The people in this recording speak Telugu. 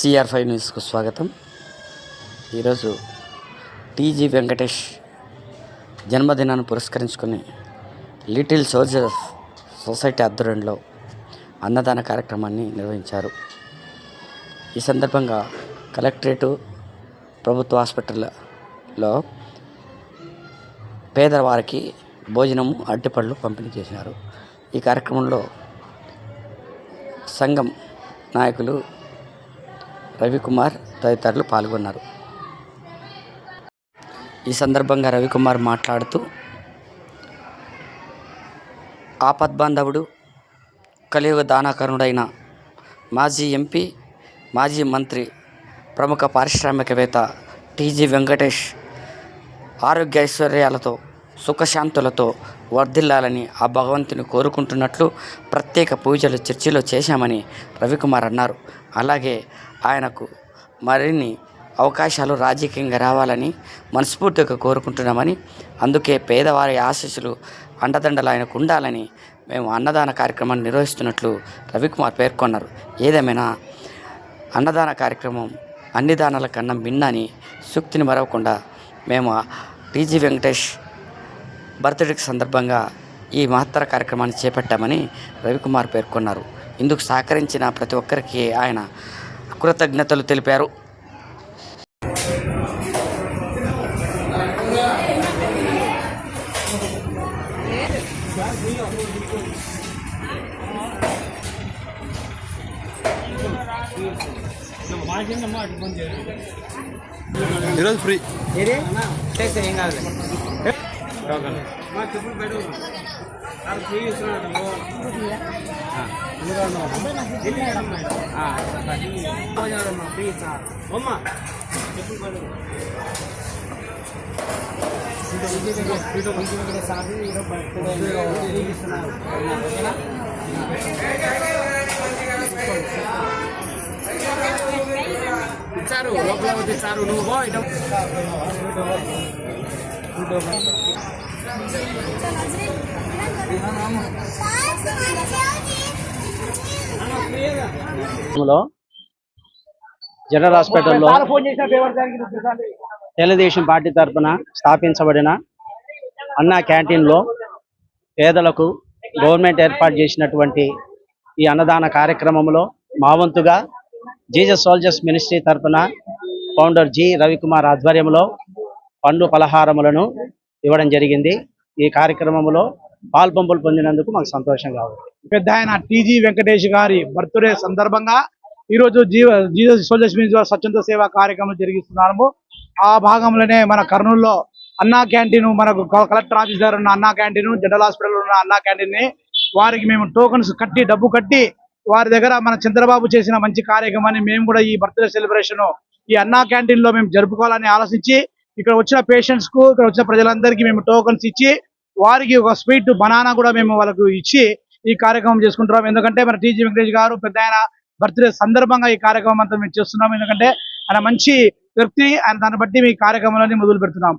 CR5 న్యూస్కు స్వాగతం. ఈరోజు టీజీ వెంకటేష్ జన్మదినాన్ని పురస్కరించుకొని లిటిల్ సోల్జర్స్ సొసైటీ ఆధ్వర్యంలో అన్నదాన కార్యక్రమాన్ని నిర్వహించారు. ఈ సందర్భంగా కలెక్టరేటు ప్రభుత్వ హాస్పిటల్లో పేదవారికి భోజనము అరటిపళ్ళు పంపిణీ చేసినారు. ఈ కార్యక్రమంలో సంఘం నాయకులు రవికుమార్ తదితరులు పాల్గొన్నారు. ఈ సందర్భంగా రవికుమార్ మాట్లాడుతూ, ఆపద్బాంధవుడు, కలియుగ దానకరుడైన మాజీ ఎంపీ, మాజీ మంత్రి, ప్రముఖ పారిశ్రామికవేత్త టీజీ వెంకటేష్ ఆరోగ్య ఐశ్వర్యాలతో సుఖశాంతులతో వర్ధిల్లాలని ఆ భగవంతుని కోరుకుంటున్నట్లు ప్రత్యేక పూజలు చర్చిలో చేశామని రవికుమార్ అన్నారు. అలాగే ఆయనకు మరిన్ని అవకాశాలు రాజకీయంగా రావాలని మనస్ఫూర్తిగా కోరుకుంటున్నామని, అందుకే పేదవారి ఆశీస్సులు అండదండలు ఆయనకు ఉండాలని మేము అన్నదాన కార్యక్రమాన్ని నిర్వహిస్తున్నట్లు రవికుమార్ పేర్కొన్నారు. ఏదేమైనా అన్నదాన కార్యక్రమం అన్ని దానాల కన్నా భిన్నని సూక్తిని మరవకుండా మేము టీజీ వెంకటేష్ బర్త్డేకి సందర్భంగా ఈ మహత్తర కార్యక్రమాన్ని చేపట్టామని రవికుమార్ పేర్కొన్నారు. ఇందుకు సహకరించిన ప్రతి ఒక్కరికి ఆయన కృతజ్ఞతలు తెలిపారు. ఈరోజు ఫ్రీ ఏం కాదు ఇచ్చారు లోపల ఇచ్చారు నువ్వు జనరల్ హాస్పిటల్లో తెలుగుదేశం పార్టీ తరఫున స్థాపించబడిన అన్నా క్యాంటీన్లో పేదలకు గవర్నమెంట్ ఏర్పాటు చేసినటువంటి ఈ అన్నదాన కార్యక్రమంలో మా వంతుగా జీసస్ సోల్జర్స్ మినిస్ట్రీ తరఫున ఫౌండర్ జి రవికుమార్ ఆధ్వర్యంలో పండ్లు పలహారములను ఇవ్వడం జరిగింది. ఈ కార్యక్రమంలో పాల్పంపులు పొందినందుకు మాకు సంతోషంగా ఉంది. పెద్ద ఆయన టీజీ వెంకటేష్ గారి బర్త్డే సందర్భంగా ఈరోజు జీసస్ సోల్జర్స్ మినిస్ట్రీ స్వచ్ఛంద సేవా కార్యక్రమం జరిగిస్తున్నాము. ఆ భాగంలోనే మన కర్నూలులో అన్నా క్యాంటీన్, మనకు కలెక్టర్ ఆఫీస్ దగ్గర ఉన్న అన్నా క్యాంటీన్, జనరల్ హాస్పిటల్ ఉన్న అన్నా క్యాంటీన్ ని వారికి మేము టోకన్స్ కట్టి డబ్బు కట్టి వారి దగ్గర మన చంద్రబాబు చేసిన మంచి కార్యక్రమాన్ని మేము కూడా ఈ బర్త్డే సెలబ్రేషన్ ఈ అన్నా క్యాంటీన్ లో మేము జరుపుకోవాలని ఆలోచించి ఇక్కడ వచ్చిన పేషెంట్స్ కు, ఇక్కడ వచ్చిన ప్రజలందరికీ మేము టోకన్స్ ఇచ్చి వారికి ఒక స్వీట్ బనానా కూడా మేము వాళ్ళకు ఇచ్చి ఈ కార్యక్రమం చేసుకుంటున్నాం. ఎందుకంటే మన టీజీ వెంకటేష్ గారు పెద్ద ఆయన బర్త్డే సందర్భంగా ఈ కార్యక్రమం అంతా మేము చేస్తున్నాం. ఎందుకంటే ఆయన మంచి వ్యక్తి, ఆయన దాన్ని బట్టి మీ కార్యక్రమాలని మొదలు పెడుతున్నాం.